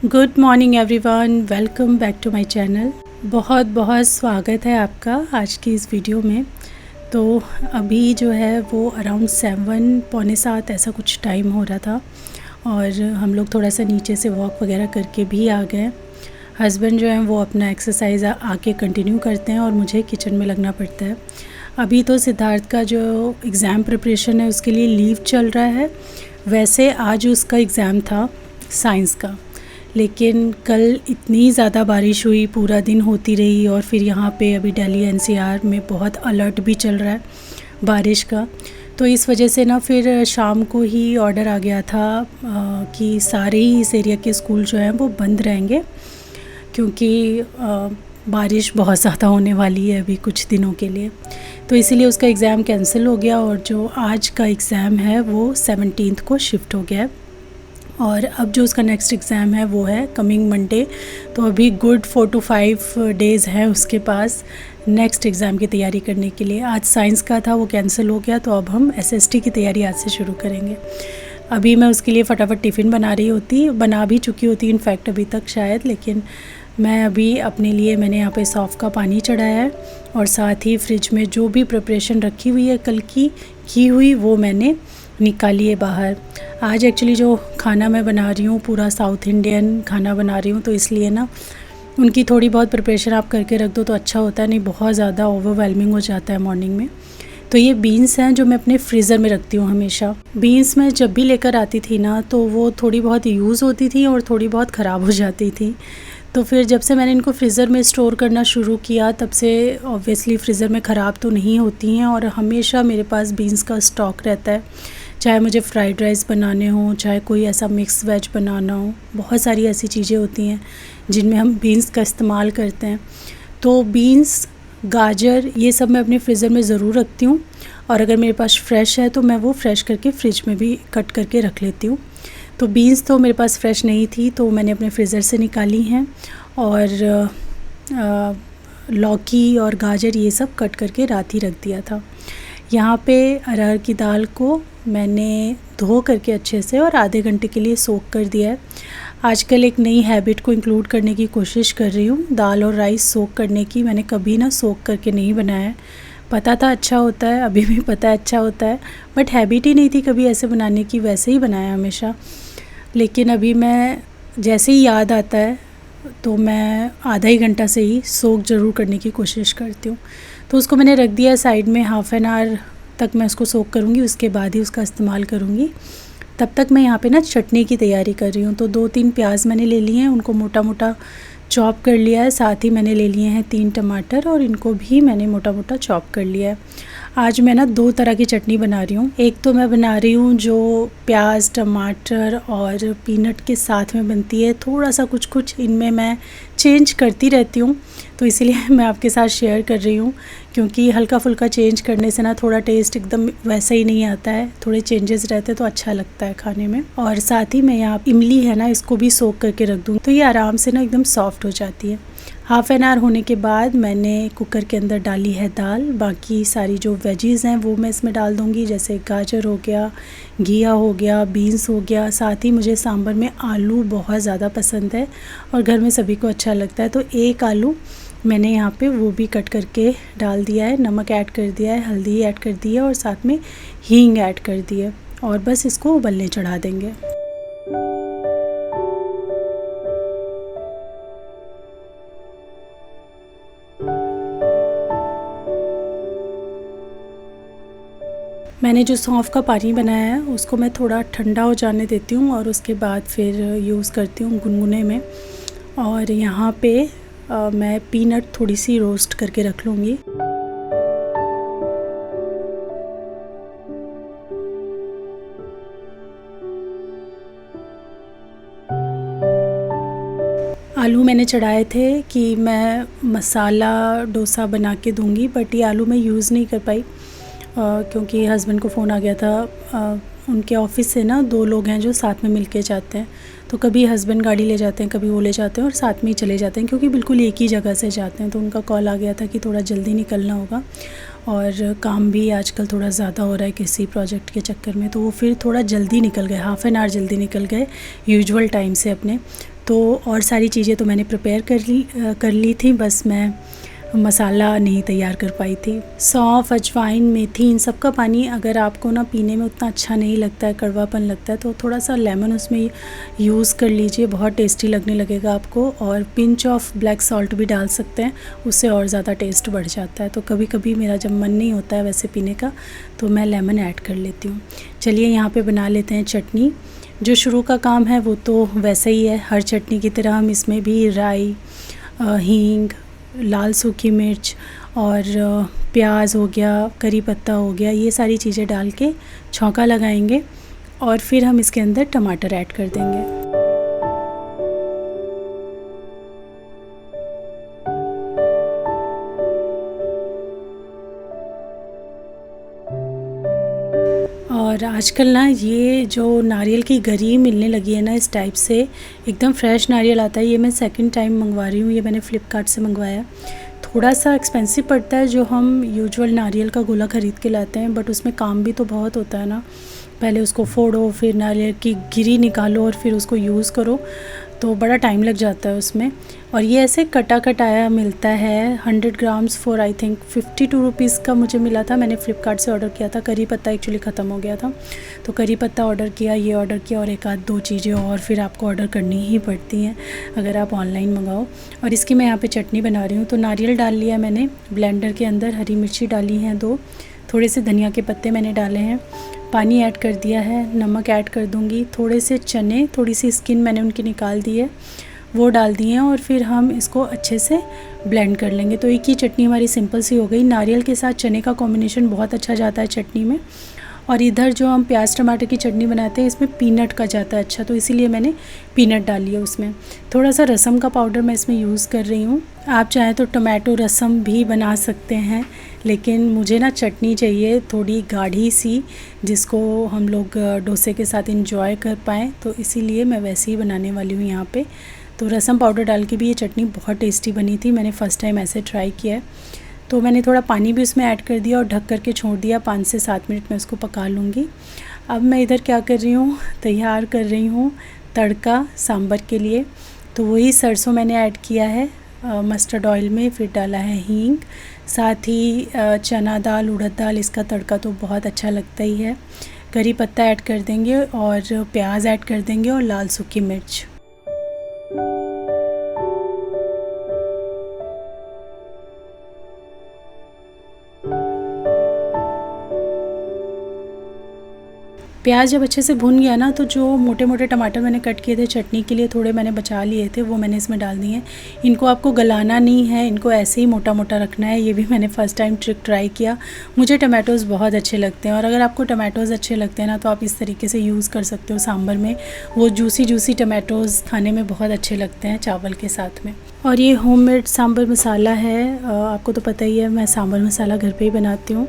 Good morning everyone, welcome back to my channel. बहुत बहुत स्वागत है आपका आज की इस वीडियो में। तो अभी जो है वो अराउंड 7 पौने 7 ऐसा कुछ टाइम हो रहा था और हम लोग थोड़ा सा नीचे से वॉक वगैरह करके भी आ गए। हस्बैंड जो है वो अपना एक्सरसाइज आके कंटिन्यू करते हैं और मुझे किचन में लगना पड़ता है। अभी तो सिद्धार्थ का जो एग्ज़ाम प्रिपरेशन है उसके लिए लीव चल रहा है। वैसे आज उसका एग्ज़ाम था साइंस का, लेकिन कल इतनी ज़्यादा बारिश हुई, पूरा दिन होती रही और फिर यहाँ पे अभी दिल्ली एनसीआर में बहुत अलर्ट भी चल रहा है बारिश का। तो इस वजह से ना फिर शाम को ही ऑर्डर आ गया था कि सारे ही इस एरिया के स्कूल जो हैं वो बंद रहेंगे, क्योंकि बारिश बहुत ज़्यादा होने वाली है अभी कुछ दिनों के लिए। तो इसीलिए उसका एग्ज़ाम कैंसिल हो गया और जो आज का एग्ज़ाम है वो 17 को शिफ्ट हो गया है। और अब जो उसका नेक्स्ट एग्ज़ाम है वो है कमिंग मंडे। तो अभी गुड 4 to 5 डेज़ है उसके पास नेक्स्ट एग्ज़ाम की तैयारी करने के लिए। आज साइंस का था, वो कैंसिल हो गया, तो अब हम एसएसटी की तैयारी आज से शुरू करेंगे। अभी मैं उसके लिए फटाफट टिफ़िन बना भी चुकी होती इनफैक्ट अभी तक शायद, लेकिन मैं अभी अपने लिए मैंने यहाँ पे सौंफ का पानी चढ़ाया है और साथ ही फ्रिज में जो भी प्रिपरेशन रखी हुई है कल की हुई वो मैंने निकाली है बाहर। आज एक्चुअली जो खाना मैं बना रही हूँ पूरा साउथ इंडियन खाना बना रही हूँ, तो इसलिए ना उनकी थोड़ी बहुत प्रिपरेशन आप करके रख दो तो अच्छा होता है, नहीं बहुत ज़्यादा ओवरवेलमिंग हो जाता है मॉर्निंग में। तो ये बीन्स हैं जो मैं अपने फ्रीज़र में रखती हूँ हमेशा। बीन्स मैं जब भी लेकर आती थी ना तो वो थोड़ी बहुत यूज़ होती थी और थोड़ी बहुत ख़राब हो जाती थी। तो फिर जब से मैंने इनको फ्रीज़र में स्टोर करना शुरू किया तब से ऑब्वियसली फ्रीज़र में ख़राब तो नहीं होती हैं और हमेशा मेरे पास बीन्स का स्टॉक रहता है। चाहे मुझे फ्राइड राइस बनाने हों, चाहे कोई ऐसा मिक्स वेज बनाना हो, बहुत सारी ऐसी चीज़ें होती हैं जिनमें हम बीन्स का इस्तेमाल करते हैं। तो बीन्स, गाजर, ये सब मैं अपने फ्रीज़र में ज़रूर रखती हूँ और अगर मेरे पास फ्रेश है तो मैं वो फ्रेश करके फ्रिज में भी कट करके रख लेती हूँ। तो बीन्स तो मेरे पास फ्रेश नहीं थी तो मैंने अपने फ्रीज़र से निकाली हैं और लौकी और गाजर ये सब कट करके रात ही रख दिया था। यहाँ पे अरहर की दाल को मैंने धो करके अच्छे से और आधे घंटे के लिए सोक कर दिया है। आजकल एक नई हैबिट को इंक्लूड करने की कोशिश कर रही हूँ, दाल और राइस सोक करने की। मैंने कभी ना सोक करके नहीं बनाया है, पता था अच्छा होता है, अभी भी पता है अच्छा होता है, बट हैबिट ही नहीं थी कभी ऐसे बनाने की, वैसे ही बनाया हमेशा। लेकिन अभी मैं जैसे ही याद आता है तो मैं आधा ही घंटा से ही सोक ज़रूर करने की कोशिश करती हूँ। तो उसको मैंने रख दिया साइड में, हाफ़ एन आवर तक मैं उसको सोक करूँगी, उसके बाद ही उसका इस्तेमाल करूँगी। तब तक मैं यहाँ पे ना चटनी की तैयारी कर रही हूँ। तो 2-3 प्याज मैंने ले लिए हैं, उनको मोटा मोटा चॉप कर लिया है। साथ ही मैंने ले लिए हैं 3 टमाटर और इनको भी मैंने मोटा मोटा चॉप कर लिया है। आज मैं ना 2 तरह की चटनी बना रही हूँ। एक तो मैं बना रही हूँ जो प्याज, टमाटर और पीनट के साथ में बनती है, थोड़ा सा कुछ इनमें मैं चेंज करती रहती हूँ, तो इसीलिए मैं आपके साथ शेयर कर रही हूँ, क्योंकि हल्का फुल्का चेंज करने से ना थोड़ा टेस्ट एकदम वैसा ही नहीं आता है, थोड़े चेंजेस रहते तो अच्छा लगता है खाने में। और साथ ही मैं यहाँ इमली है ना, इसको भी सोक करके रख दूँ तो ये आराम से ना एकदम सॉफ्ट हो जाती है। हाफ़ एन आवर होने के बाद मैंने कुकर के अंदर डाली है दाल। बाकी सारी जो वेजीज़ हैं वो मैं इसमें डाल दूँगी, जैसे गाजर हो गया, घिया हो गया, बीन्स हो गया। साथ ही मुझे सांभर में आलू बहुत ज़्यादा पसंद है और घर में सभी को अच्छा लगता है, तो 1 आलू मैंने यहाँ पे वो भी कट करके डाल दिया है। नमक ऐड कर दिया है, हल्दी ऐड कर दी है और साथ में हींग ऐड कर दी है और बस इसको उबलने चढ़ा देंगे। मैंने जो सौंफ का पानी बनाया है उसको मैं थोड़ा ठंडा हो जाने देती हूँ और उसके बाद फिर यूज़ करती हूँ गुनगुने में। और यहाँ पे मैं पीनट थोड़ी सी रोस्ट करके रख लूँगी। आलू मैंने चढ़ाए थे कि मैं मसाला डोसा बना के दूँगी, बट ये आलू मैं यूज़ नहीं कर पाई क्योंकि हस्बैंड को फ़ोन आ गया था। उनके ऑफ़िस से ना 2 लोग हैं जो साथ में मिलके जाते हैं, तो कभी हस्बैंड गाड़ी ले जाते हैं, कभी वो ले जाते हैं और साथ में ही चले जाते हैं, क्योंकि बिल्कुल एक ही जगह से जाते हैं। तो उनका कॉल आ गया था कि थोड़ा जल्दी निकलना होगा और काम भी आजकल थोड़ा ज़्यादा हो रहा है किसी प्रोजेक्ट के चक्कर में, तो वो फिर थोड़ा जल्दी निकल गए, हाफ़ एन आवर जल्दी निकल गए यूजुअल टाइम से अपने। तो और सारी चीज़ें तो मैंने प्रिपेयर कर ली थी, बस मैं मसाला नहीं तैयार कर पाई थी। सौंफ, अजवाइन, मेथी, इन सब का पानी अगर आपको ना पीने में उतना अच्छा नहीं लगता है, कड़वापन लगता है, तो थोड़ा सा लेमन उसमें यूज़ कर लीजिए, बहुत टेस्टी लगने लगेगा आपको। और पिंच ऑफ ब्लैक सॉल्ट भी डाल सकते हैं, उससे और ज़्यादा टेस्ट बढ़ जाता है। तो कभी कभी मेरा जब मन नहीं होता है वैसे पीने का तो मैं लेमन ऐड कर लेती हूँ। चलिए यहाँ पर बना लेते हैं चटनी। जो शुरू का काम है वो तो वैसे ही है, हर चटनी की तरह हम इसमें भी राई, हींग, लाल सूखी मिर्च और प्याज हो गया, करी पत्ता हो गया, ये सारी चीज़ें डाल के छौंका लगाएंगे और फिर हम इसके अंदर टमाटर ऐड कर देंगे। और आजकल ना ये जो नारियल की गरी मिलने लगी है ना, इस टाइप से एकदम फ्रेश नारियल आता है। ये मैं सेकंड टाइम मंगवा रही हूँ, ये मैंने फ़्लिपकार्ट से मंगवाया। थोड़ा सा एक्सपेंसिव पड़ता है जो हम यूजुअल नारियल का गोला ख़रीद के लाते हैं, बट उसमें काम भी तो बहुत होता है ना। पहले उसको फोड़ो, फिर नारियल की गिरी निकालो और फिर उसको यूज़ करो, तो बड़ा टाइम लग जाता है उसमें। और ये ऐसे कटा कटाया मिलता है, 100 grams for I think 52 rupees का मुझे मिला था। मैंने फ़्लिपकार्ट से ऑर्डर किया था। करी पत्ता एक्चुअली ख़त्म हो गया था, तो करी पत्ता ऑर्डर किया, ये ऑर्डर किया और एक आध दो चीज़ें और फिर आपको ऑर्डर करनी ही पड़ती हैं अगर आप ऑनलाइन मंगाओ। और इसकी मैं यहाँ पे चटनी बना रही हूँ। तो नारियल डाल लिया मैंने ब्लेंडर के अंदर, हरी मिर्ची डाली हैं 2, थोड़े से धनिया के पत्ते मैंने डाले हैं, पानी ऐड कर दिया है, नमक ऐड कर दूँगी, थोड़े से चने, थोड़ी सी स्किन मैंने उनकी निकाल दी है, वो डाल दिए हैं और फिर हम इसको अच्छे से ब्लेंड कर लेंगे। तो एक ही चटनी हमारी सिंपल सी हो गई। नारियल के साथ चने का कॉम्बिनेशन बहुत अच्छा जाता है चटनी में। और इधर जो हम प्याज टमाटर की चटनी बनाते हैं इसमें पीनट का जाता है अच्छा, तो इसीलिए मैंने पीनट डाली है उसमें। थोड़ा सा रसम का पाउडर मैं इसमें यूज़ कर रही हूँ। आप चाहें तो टमाटो रसम भी बना सकते हैं, लेकिन मुझे ना चटनी चाहिए थोड़ी गाढ़ी सी, जिसको हम लोग डोसे के साथ इंजॉय कर पाएँ, तो इसीलिए मैं वैसे ही बनाने वाली हूँ यहाँ पे। तो रसम पाउडर डाल के भी ये चटनी बहुत टेस्टी बनी थी, मैंने फ़र्स्ट टाइम ऐसे ट्राई किया है। तो मैंने थोड़ा पानी भी उसमें ऐड कर दिया और ढक करके छोड़ दिया, 5 से 7 मिनट में उसको पका लूँगी। अब मैं इधर क्या कर रही हूँ, तैयार कर रही हूँ तड़का सांभर के लिए। तो वही सरसों मैंने ऐड किया है मस्टर्ड ऑयल में, फिर डाला है हींग, साथ ही चना दाल, उड़द दाल, इसका तड़का तो बहुत अच्छा लगता ही है। करी पत्ता ऐड कर देंगे और प्याज ऐड कर देंगे और लाल सूखी मिर्च। प्याज जब अच्छे से भुन गया ना, तो जो मोटे मोटे टमाटर मैंने कट किए थे चटनी के लिए, थोड़े मैंने बचा लिए थे, वो मैंने इसमें डाल दिए हैं। इनको आपको गलाना नहीं है, इनको ऐसे ही मोटा मोटा रखना है। ये भी मैंने फ़र्स्ट टाइम ट्रिक ट्राई किया। मुझे टमाटोज़ बहुत अच्छे लगते हैं, और अगर आपको टमाटोज़ अच्छे लगते हैं ना, तो आप इस तरीके से यूज़ कर सकते हो सांभर में। वो जूसी जूसी टमाटोज़ खाने में बहुत अच्छे लगते हैं चावल के साथ में। और ये होममेड सांभर मसाला है, आपको तो पता ही है मैं सांभर मसाला घर पे ही बनाती हूँ।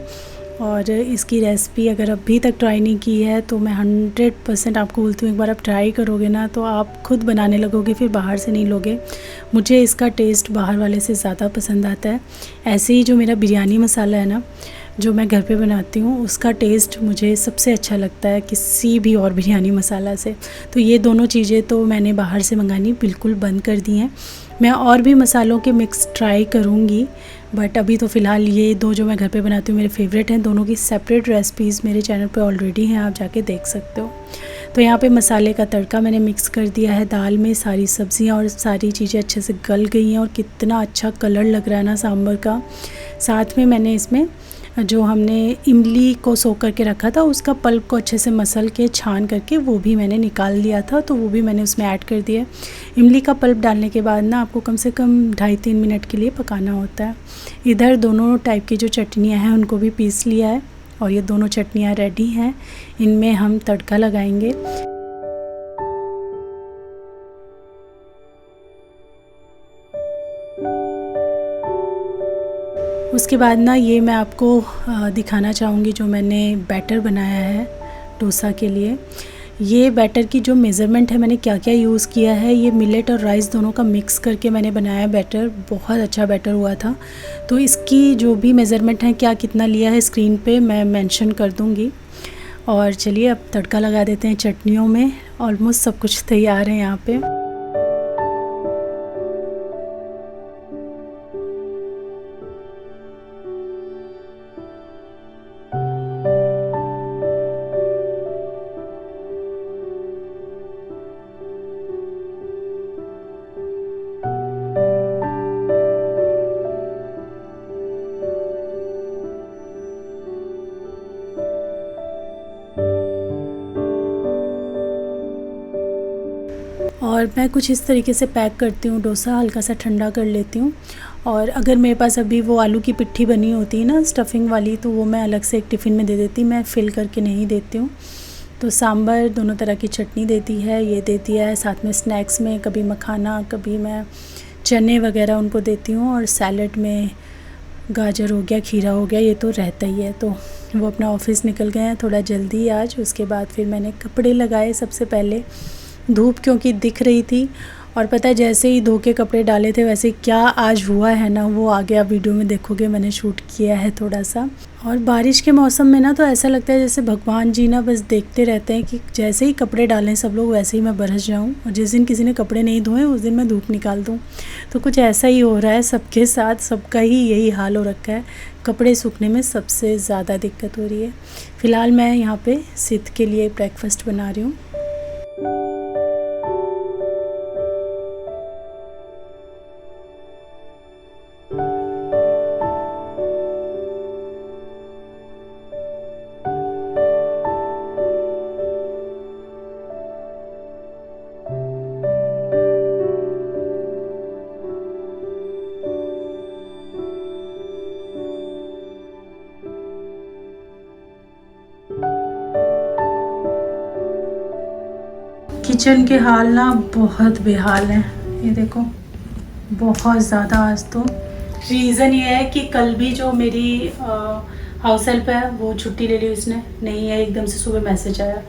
और इसकी रेसिपी अगर अभी तक ट्राई नहीं की है तो मैं 100% आपको बोलती हूँ, एक बार आप ट्राई करोगे ना तो आप खुद बनाने लगोगे, फिर बाहर से नहीं लोगे। मुझे इसका टेस्ट बाहर वाले से ज़्यादा पसंद आता है। ऐसे ही जो मेरा बिरयानी मसाला है ना, जो मैं घर पे बनाती हूँ, उसका टेस्ट मुझे सबसे अच्छा लगता है किसी भी और बिरयानी मसाला से। तो ये दोनों चीज़ें तो मैंने बाहर से मंगानी बिल्कुल बंद कर दी हैं। मैं और भी मसालों के मिक्स ट्राई करूँगी, बट अभी तो फ़िलहाल ये दो जो मैं घर पे बनाती हूँ मेरे फेवरेट हैं। दोनों की सेपरेट रेसिपीज़ मेरे चैनल पे ऑलरेडी हैं, आप जाके देख सकते हो। तो यहाँ पे मसाले का तड़का मैंने मिक्स कर दिया है दाल में, सारी सब्जियाँ और सारी चीज़ें अच्छे से गल गई हैं और कितना अच्छा कलर लग रहा है ना सांभर का। साथ में मैंने इसमें जो हमने इमली को सोख करके रखा था, उसका पल्प को अच्छे से मसल के छान करके वो भी मैंने निकाल लिया था, तो वो भी मैंने उसमें ऐड कर दिया। इमली का पल्प डालने के बाद ना आपको कम से कम 2.5-3 मिनट के लिए पकाना होता है। इधर दोनों टाइप की जो चटनियाँ हैं उनको भी पीस लिया है और ये दोनों चटनियाँ रेडी हैं। इनमें हम तड़का लगाएंगे। उसके बाद ना ये मैं आपको दिखाना चाहूँगी जो मैंने बैटर बनाया है डोसा के लिए। ये बैटर की जो मेज़रमेंट है, मैंने क्या क्या यूज़ किया है, ये मिलेट और राइस दोनों का मिक्स करके मैंने बनाया बैटर। बहुत अच्छा बैटर हुआ था। तो इसकी जो भी मेज़रमेंट है, क्या कितना लिया है, स्क्रीन पे मैं मेंशन कर दूँगी। और चलिए अब तड़का लगा देते हैं चटनियों में। ऑलमोस्ट सब कुछ तैयार है यहाँ पे। और मैं कुछ इस तरीके से पैक करती हूँ। डोसा हल्का सा ठंडा कर लेती हूँ, और अगर मेरे पास अभी वो आलू की पिट्ठी बनी होती है ना स्टफिंग वाली, तो वो मैं अलग से एक टिफ़िन में दे देती, मैं फ़िल करके नहीं देती हूँ। तो सांभर, दोनों तरह की चटनी देती है, ये देती है। साथ में स्नैक्स में कभी मखाना, कभी मैं चने वगैरह उनको देती हूँ, और सैलड में गाजर हो गया, खीरा हो गया, ये तो रहता ही है। तो वो अपना ऑफिस निकल गए हैं थोड़ा जल्दी आज। उसके बाद फिर मैंने कपड़े लगाए। सबसे पहले धूप क्योंकि दिख रही थी, और पता है जैसे ही धो के कपड़े डाले थे वैसे क्या आज हुआ है ना, वो आगे आप वीडियो में देखोगे, मैंने शूट किया है थोड़ा सा। और बारिश के मौसम में ना तो ऐसा लगता है जैसे भगवान जी ना बस देखते रहते हैं कि जैसे ही कपड़े डालें सब लोग वैसे ही मैं बरस जाऊं, और जिस दिन किसी ने कपड़े नहीं धोए उस दिन मैं धूप निकाल दूं। तो कुछ ऐसा ही हो रहा है सबके साथ, सबका ही यही हाल हो रखा है। कपड़े सूखने में सबसे ज़्यादा दिक्कत हो रही है। फ़िलहाल मैं यहाँ पे सिद्ध के लिए ब्रेकफास्ट बना रही हूँ। किचन के हाल ना बहुत बेहाल हैं, ये देखो बहुत ज़्यादा। आज तो रीज़न ये है कि कल भी जो मेरी हाउस हेल्प है वो छुट्टी ले ली उसने, नहीं है, एकदम से सुबह मैसेज आया।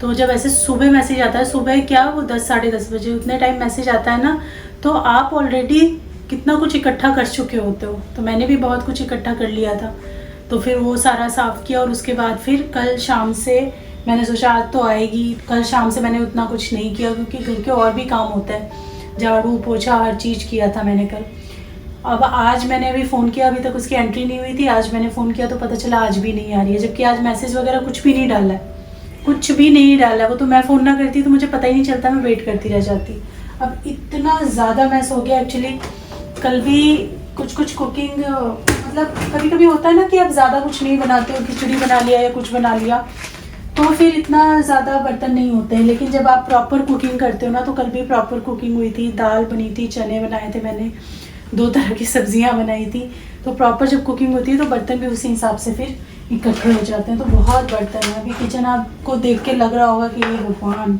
तो जब ऐसे सुबह मैसेज आता है, सुबह क्या वो 10 साढ़े 10 बजे उतने टाइम मैसेज आता है ना, तो आप ऑलरेडी कितना कुछ इकट्ठा कर चुके होते हो। तो मैंने भी बहुत कुछ इकट्ठा कर लिया था, तो फिर वो सारा साफ़ किया। और उसके बाद फिर कल शाम से मैंने सोचा आज तो आएगी, कल शाम से मैंने उतना कुछ नहीं किया क्योंकि घर के और भी काम होते हैं, झाड़ू पोछा हर चीज़ किया था मैंने कल। अब आज मैंने अभी फ़ोन किया, अभी तक उसकी एंट्री नहीं हुई थी। आज मैंने फ़ोन किया तो पता चला आज भी नहीं आ रही है, जबकि आज मैसेज वगैरह कुछ भी नहीं डाला है, कुछ भी नहीं डाला है। वो तो मैं फ़ोन ना करती तो मुझे पता ही नहीं चलता, मैं वेट करती रह जाती। अब इतना ज़्यादा मैस हो गया एक्चुअली। कल भी कुछ कुकिंग, मतलब कभी कभी होता है ना कि आप ज़्यादा कुछ नहीं बनाते हो, खिचड़ी बना लिया या कुछ बना लिया, तो फिर इतना ज़्यादा बर्तन नहीं होते हैं। लेकिन जब आप प्रॉपर कुकिंग करते हो ना, तो कल भी प्रॉपर कुकिंग हुई थी, दाल बनी थी, चने बनाए थे मैंने, 2 तरह की सब्जियां बनाई थी। तो प्रॉपर जब कुकिंग होती है तो बर्तन भी उसी हिसाब से फिर इकट्ठे हो जाते हैं। तो बहुत बर्तन है। अभी किचन आपको देख के लग रहा होगा कि ये भगवान।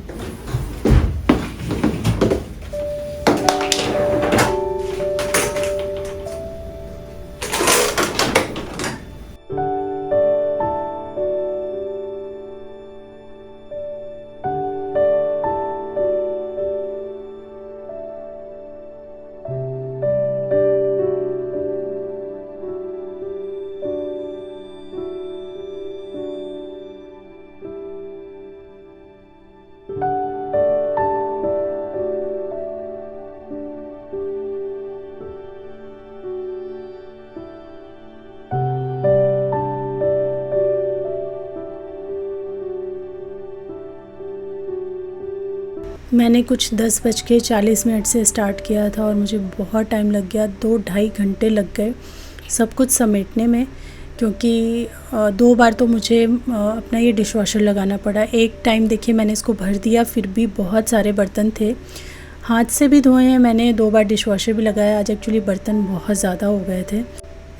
मैंने कुछ 10:40 से स्टार्ट किया था और मुझे बहुत टाइम लग गया, 2-2.5 घंटे लग गए सब कुछ समेटने में। क्योंकि 2 बार तो मुझे अपना ये डिशवॉशर लगाना पड़ा। एक टाइम देखिए मैंने इसको भर दिया, फिर भी बहुत सारे बर्तन थे, हाथ से भी धोए हैं मैंने, 2 बार डिशवॉशर भी लगाया। आज एक्चुअली बर्तन बहुत ज़्यादा हो गए थे।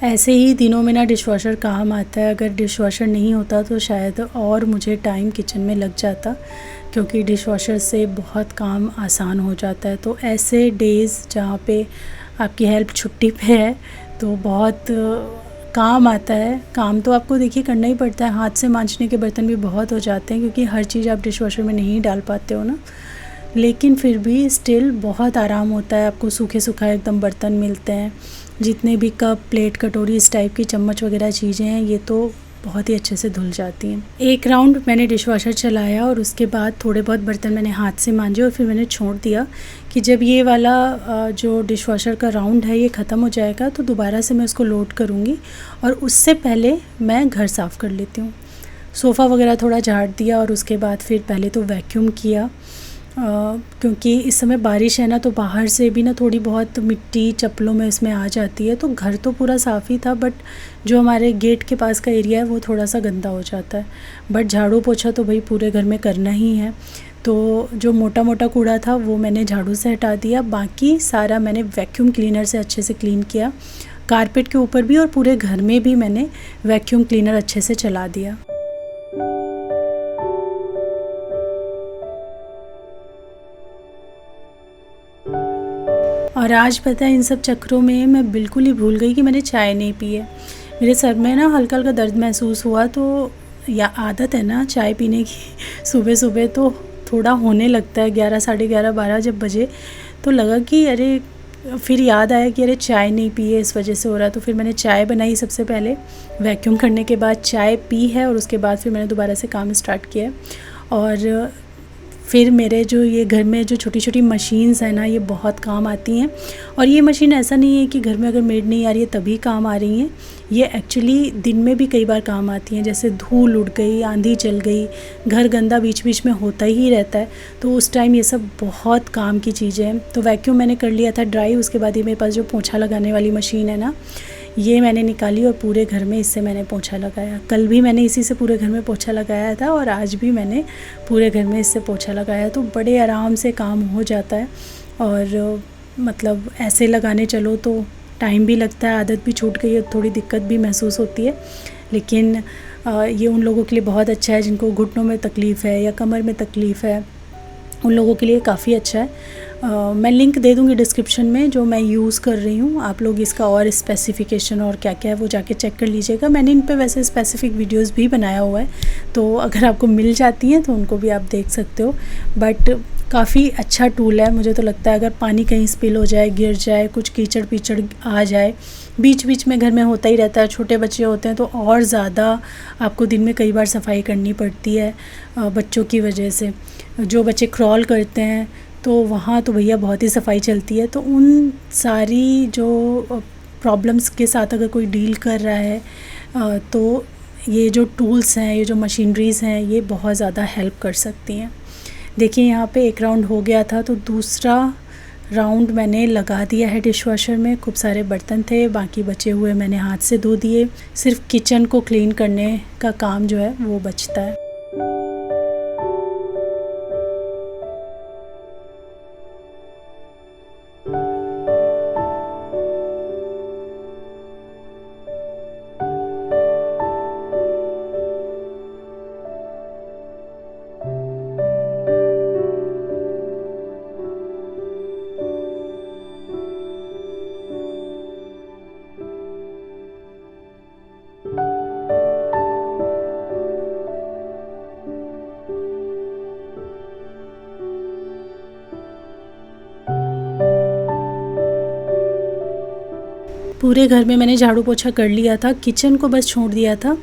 ऐसे ही दिनों में ना डिशवॉशर काम आता है। अगर डिशवॉशर नहीं होता तो शायद और मुझे टाइम किचन में लग जाता, क्योंकि डिशवॉशर से बहुत काम आसान हो जाता है। तो ऐसे डेज़ जहाँ पे आपकी हेल्प छुट्टी पे है तो बहुत काम आता है। काम तो आपको देखिए करना ही पड़ता है, हाथ से मांजने के बर्तन भी बहुत हो जाते हैं क्योंकि हर चीज़ आप डिशवॉशर में नहीं डाल पाते हो ना। लेकिन फिर भी स्टिल बहुत आराम होता है, आपको सूखे सुखाए एकदम बर्तन मिलते हैं। जितने भी कप, प्लेट, कटोरी, इस टाइप की चम्मच वगैरह चीज़ें हैं ये तो बहुत ही अच्छे से धुल जाती हैं। एक राउंड मैंने डिशवॉशर चलाया और उसके बाद थोड़े बहुत बर्तन मैंने हाथ से मांजे और फिर मैंने छोड़ दिया कि जब ये वाला जो डिशवॉशर का राउंड है ये ख़त्म हो जाएगा तो दोबारा से मैं उसको लोड करूँगी। और उससे पहले मैं घर साफ़ कर लेती हूँ। सोफ़ा वगैरह थोड़ा झाड़ दिया और उसके बाद फिर पहले तो वैक्यूम किया क्योंकि इस समय बारिश है ना, तो बाहर से भी ना थोड़ी बहुत मिट्टी चप्पलों में इसमें आ जाती है। तो घर तो पूरा साफ़ ही था, बट जो हमारे गेट के पास का एरिया है वो थोड़ा सा गंदा हो जाता है। बट झाड़ू पोछा तो भाई पूरे घर में करना ही है। तो जो मोटा मोटा कूड़ा था वो मैंने झाड़ू से हटा दिया, बाकी सारा मैंने वैक्यूम क्लीनर से अच्छे से क्लीन किया। कारपेट के ऊपर भी और पूरे घर में भी मैंने वैक्यूम क्लीनर अच्छे से चला दिया। और आज पता है इन सब चक्करों में मैं बिल्कुल ही भूल गई कि मैंने चाय नहीं पी है। मेरे सर में ना हल्का हल्का दर्द महसूस हुआ, तो या आदत है ना चाय पीने की सुबह सुबह, तो थोड़ा होने लगता है 11 साढ़े 11 12 जब बजे। तो लगा कि अरे, फिर याद आया कि अरे चाय नहीं पी है, इस वजह से हो रहा है। तो फिर मैंने चाय बनाई सबसे पहले, वैक्यूम करने के बाद चाय पी है, और उसके बाद फिर मैंने दोबारा से काम स्टार्ट किया है। और फिर मेरे जो ये घर में जो छोटी छोटी मशीन्स हैं ना, ये बहुत काम आती हैं। और ये मशीन ऐसा नहीं है कि घर में अगर मेड नहीं आ रही है तभी काम आ रही हैं, ये एक्चुअली दिन में भी कई बार काम आती हैं। जैसे धूल उड़ गई, आंधी चल गई, घर गंदा बीच बीच में होता ही रहता है, तो उस टाइम ये सब बहुत काम की चीज़ें हैं। तो वैक्यूम मैंने कर लिया था ड्राई। उसके बाद ये मेरे पास जो पोंछा लगाने वाली मशीन है ना, ये मैंने निकाली और पूरे घर में इससे मैंने पोंछा लगाया। कल भी मैंने इसी से पूरे घर में पोंछा लगाया था, और आज भी मैंने पूरे घर में इससे पोंछा लगाया। तो बड़े आराम से काम हो जाता है। और मतलब ऐसे लगाने चलो तो टाइम भी लगता है, आदत भी छूट गई है, थोड़ी दिक्कत भी महसूस होती है। लेकिन ये उन लोगों के लिए बहुत अच्छा है जिनको घुटनों में तकलीफ़ है या कमर में तकलीफ़ है, उन लोगों के लिए काफ़ी अच्छा है। मैं लिंक दे दूँगी डिस्क्रिप्शन में जो मैं यूज़ कर रही हूँ। आप लोग इसका और स्पेसिफ़िकेशन और क्या क्या है वो जाके चेक कर लीजिएगा। मैंने इन पे वैसे स्पेसिफ़िक वीडियोस भी बनाया हुआ है, तो अगर आपको मिल जाती हैं तो उनको भी आप देख सकते हो। बट काफ़ी अच्छा टूल है। मुझे तो लगता है अगर पानी कहीं स्पिल हो जाए, गिर जाए, कुछ कीचड़ पीचड़ आ जाए, बीच बीच में घर में होता ही रहता है, छोटे बच्चे होते हैं तो और ज़्यादा आपको दिन में कई बार सफाई करनी पड़ती है बच्चों की वजह से। जो बच्चे क्रॉल करते हैं तो वहाँ तो भैया बहुत ही सफाई चलती है। तो उन सारी जो प्रॉब्लम्स के साथ अगर कोई डील कर रहा है तो ये जो टूल्स हैं, ये जो मशीनरीज़ हैं, ये बहुत ज़्यादा हेल्प कर सकती हैं। देखिए यहाँ पे एक राउंड हो गया था, तो दूसरा राउंड मैंने लगा दिया है डिश वॉशर में। खूब सारे बर्तन थे, बाकी बचे हुए मैंने हाथ से धो दिए। सिर्फ किचन को क्लीन करने का काम जो है वो बचता है। पूरे घर में मैंने झाड़ू पोछा कर लिया था, किचन को बस छोड़ दिया था।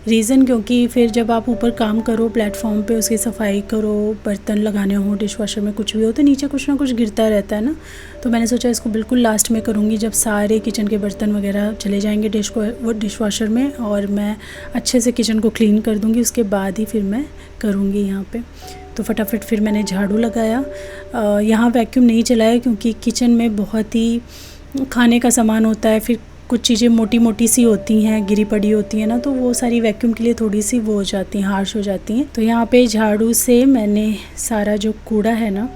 रीज़न क्योंकि फिर जब आप ऊपर काम करो प्लेटफॉर्म पे, उसकी सफाई करो, बर्तन लगाने हो, डिश वॉशर में कुछ भी हो, तो नीचे कुछ ना कुछ गिरता रहता है ना। तो मैंने सोचा इसको बिल्कुल लास्ट में करूँगी, जब सारे किचन के बर्तन वगैरह चले जाएंगे डिश वॉशर में, और मैं अच्छे से किचन को क्लीन कर दूँगी, उसके बाद ही फिर मैं करूँगी यहाँ पर। तो फटाफट फिर मैंने झाड़ू लगाया। यहाँ वैक्यूम नहीं चलाया क्योंकि किचन में बहुत ही खाने का सामान होता है, फिर कुछ चीज़ें मोटी मोटी सी होती हैं, गिरी पड़ी होती हैं ना, तो वो सारी वैक्यूम के लिए थोड़ी सी वो हो जाती हैं, हार्श हो जाती हैं। तो यहाँ पे झाड़ू से मैंने सारा जो कूड़ा है ना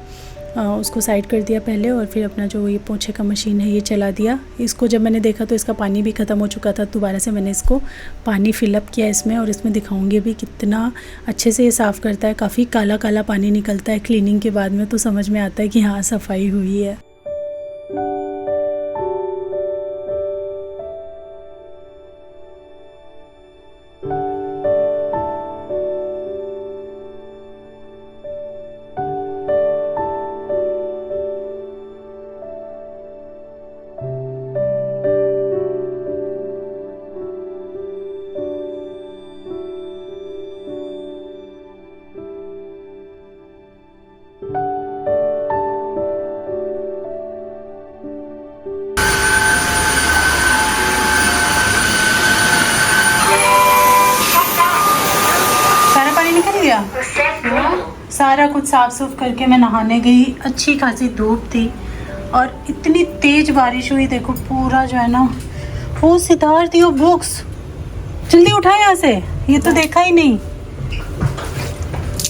उसको साइड कर दिया पहले, और फिर अपना जो ये पोंछे का मशीन है ये चला दिया। इसको जब मैंने देखा तो इसका पानी भी ख़त्म हो चुका था, दोबारा से मैंने इसको पानी फिलअप किया इसमें, और इसमें दिखाऊंगी भी कितना अच्छे से ये साफ़ करता है। काफ़ी काला काला पानी निकलता है क्लीनिंग के बाद में, तो समझ में आता है कि हाँ सफाई हुई है। सारा कुछ साफ सुफ करके मैं नहाने गई। अच्छी खासी धूप थी और इतनी तेज बारिश हुई, देखो पूरा जो है ना वो सिद्धार्थ यो बुक्स जल्दी उठा यहाँ से, ये तो देखा ही नहीं।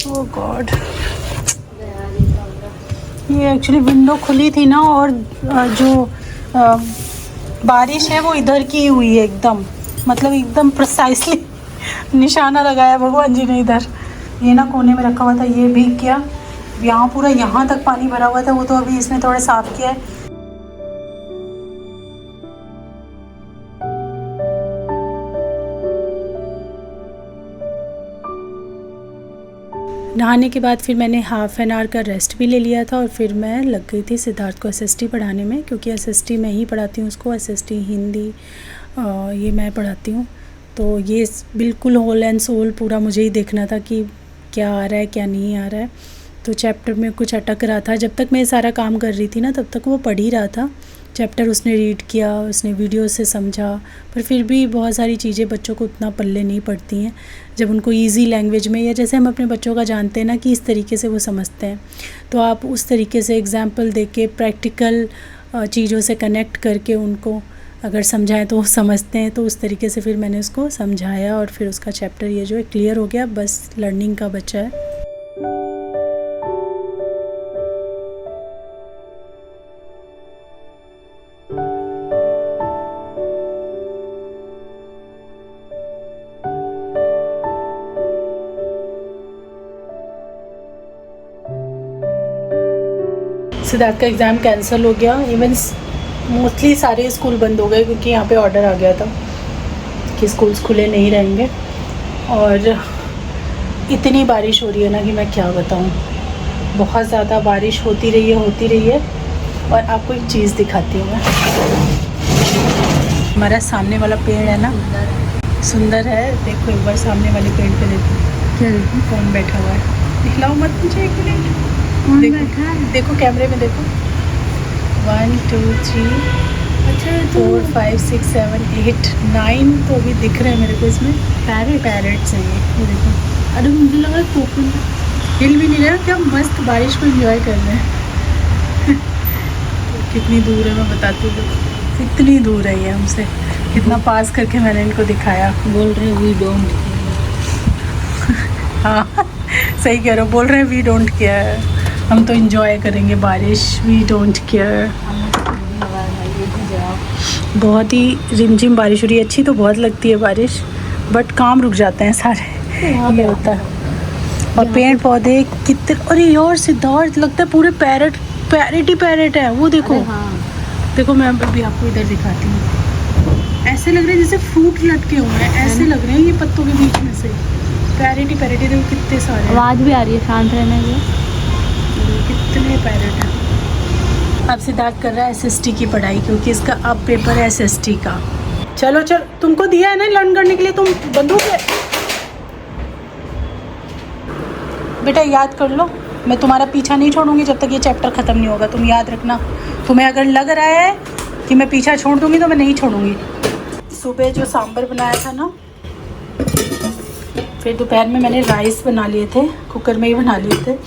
ओह गॉड, ये एक्चुअली विंडो खुली थी ना और जो बारिश है वो इधर की हुई है एकदम, मतलब एकदम प्रिसाइसली निशाना लगाया भगवान जी ने इधर। ये ना कोने में रखा हुआ था, ये भीग गया। यहाँ पूरा यहाँ तक पानी भरा हुआ था, वो तो अभी इसने थोड़ा साफ किया है। नहाने के बाद फिर मैंने हाफ़ एन आवर का रेस्ट भी ले लिया था और फिर मैं लग गई थी सिद्धार्थ को एसएसटी पढ़ाने में, क्योंकि एसएसटी मैं ही पढ़ाती हूँ उसको, एसएसटी हिंदी ये मैं पढ़ाती हूँ। तो ये बिल्कुल होल एंड सोल पूरा मुझे ही देखना था कि क्या आ रहा है क्या नहीं आ रहा है। तो चैप्टर में कुछ अटक रहा था, जब तक मैं सारा काम कर रही थी ना तब तक वो पढ़ ही रहा था। चैप्टर उसने रीड किया, उसने वीडियो से समझा, पर फिर भी बहुत सारी चीज़ें बच्चों को उतना पल्ले नहीं पड़ती हैं जब उनको इजी लैंग्वेज में, या जैसे हम अपने बच्चों का जानते हैं ना कि इस तरीके से वो समझते हैं, तो आप उस तरीके से एग्जांपल दे के प्रैक्टिकल चीज़ों से कनेक्ट करके उनको अगर समझाएं तो वो समझते हैं। तो उस तरीके से फिर मैंने उसको समझाया और फिर उसका चैप्टर ये जो है क्लियर हो गया, बस लर्निंग का बचा है। सिद्धार्थ का एग्ज़ाम कैंसिल हो गया, इवन मोस्टली सारे स्कूल बंद हो गए क्योंकि यहाँ पे ऑर्डर आ गया था कि स्कूल्स खुले नहीं रहेंगे। और इतनी बारिश हो रही है ना कि मैं क्या बताऊँ, बहुत ज़्यादा बारिश होती रही है। और आपको एक चीज़ दिखाती हूँ मैं, हमारा सामने वाला पेड़ है ना, सुंदर है। देखो एक बार सामने वाले पेड़ पे देखो, क्या देखो कौन बैठा हुआ है, दिखलाओ मत मुझे एक मिनट। देखो कैमरे में देखो, 1 2 3 4 5 6 7 8 9 तो अभी दिख रहे हैं मेरे को इसमें। पैरेट्स हैं ये देखो। अरे मुझे लगा कोकन हिल भी नहीं रहा, क्या मस्त बारिश को एंजॉय कर रहे हैं। कितनी दूर है मैं बताती हूँ, इतनी दूर है ये हमसे, कितना पास करके मैंने इनको दिखाया। बोल रहे वी डोंट हाँ सही कह रहे हो, बोल रहे हैं वी डोंट केयर, हम तो एंजॉय करेंगे बारिश, वी डोंट केयर। बहुत ही रिमझिम बारिश हो रही है, अच्छी तो बहुत लगती है बारिश, बट काम रुक जाते हैं सारे, ये होता है। और पेड़ पौधे कितने, अरे यार सिद्धार्थ लगता है पूरे पैरेट है वो देखो। देखो मैं अभी आपको इधर दिखाती हूँ, ऐसे लग रहे हैं जैसे फ्रूट लटके हुए हैं, ऐसे लग रहे हैं ये पत्तों के बीच में से। पैरेट ही देखो कितने सारे, आवाज़ भी आ रही है, शांत रहना है, कितने पैरेट हैं। अब सिद्धार्थ कर रहा है एसएसटी की पढ़ाई, क्योंकि इसका अब पेपर है एसएसटी का। चलो तुमको दिया है ना लर्न करने के लिए, तुम बंदूक है बेटा, याद कर लो, मैं तुम्हारा पीछा नहीं छोड़ूंगी जब तक ये चैप्टर ख़त्म नहीं होगा, तुम याद रखना। तुम्हें अगर लग रहा है कि मैं पीछा छोड़ दूंगी तो मैं नहीं छोड़ूंगी। सुबह जो सांभर बनाया था ना, फिर दोपहर में मैंने राइस बना लिए थे, कुकर में ही बना लिए थे।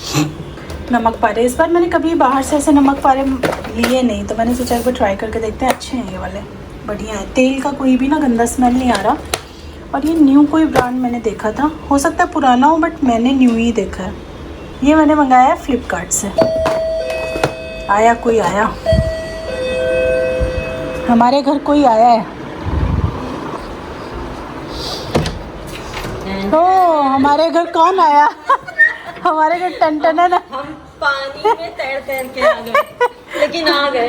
नमक पारे, इस बार मैंने कभी बाहर से ऐसे नमक पारे लिए नहीं, तो मैंने सोचा एक बार ट्राई करके देखते हैं, अच्छे हैं ये वाले, बढ़िया है। तेल का कोई भी ना गंदा स्मेल नहीं आ रहा। और ये न्यू कोई ब्रांड मैंने देखा था, हो सकता है पुराना हो, बट मैंने न्यू ही देखा है। ये मैंने मंगाया है फ्लिपकार्ट से। कोई आया हमारे घर, कोई आया है। ओ हमारे घर कौन आया? हमारे घर टन है ना, हम पानी में तैर के आ गए, लेकिन आ गए।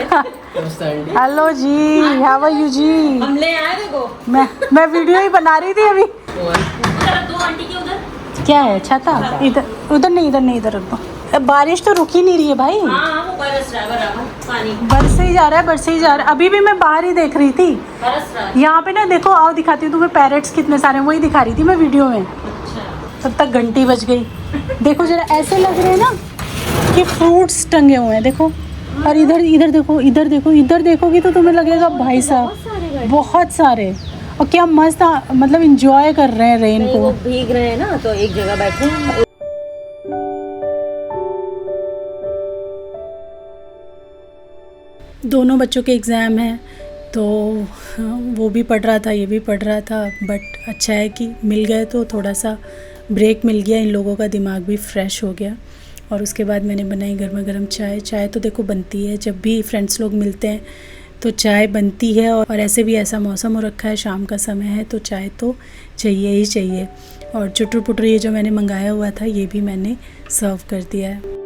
Hello ji, how are you ji? हम ले आए देखो, मैं वीडियो ही बना रही थी अभी। दो आंटी के उधर क्या है, छाता? उधर नहीं, इधर रख दो। बारिश तो रुक ही नहीं रही है भाई। हाँ, वो बरस रहा है बराबर पानी, बरसे ही जा रहा है। अभी भी मैं बाहर ही देख रही थी, बरस रहा है। यहाँ पे ना देखो, आओ दिखाती हूँ तुम्हें, पैरेट्स कितने सारे, वही दिखा रही थी मैं वीडियो में। अच्छा, तब तक घंटी बज गई। देखो जरा, ऐसे लग रहे हैं ना कि फ्रूट्स टंगे हुए हैं, देखो। और इधर देखोगी तो तुम्हें लगेगा भाई साहब बहुत सारे। और क्या मस्त, मतलब एंजॉय कर रहे हैं रेन को। वो भीग रहे हैं ना, तो एक जगह बैठे हैं। दोनों बच्चों के एग्ज़ाम हैं, तो वो भी पढ़ रहा था, ये भी पढ़ रहा था, बट अच्छा है कि मिल गए तो थोड़ा सा ब्रेक मिल गया, इन लोगों का दिमाग भी फ्रेश हो गया। और उसके बाद मैंने बनाई गर्मा गर्म चाय। चाय तो देखो बनती है, जब भी फ्रेंड्स लोग मिलते हैं तो चाय बनती है, और ऐसे भी ऐसा मौसम हो रखा है, शाम का समय है, तो चाय तो चाहिए ही चाहिए। और चुटर पुटर ये जो मैंने मंगाया हुआ था, ये भी मैंने सर्व कर दिया है।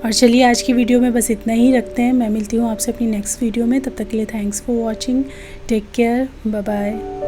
और चलिए आज की वीडियो में बस इतना ही रखते हैं। मैं मिलती हूँ आपसे अपनी नेक्स्ट वीडियो में, तब तक के लिए thanks for watching, take care, bye bye.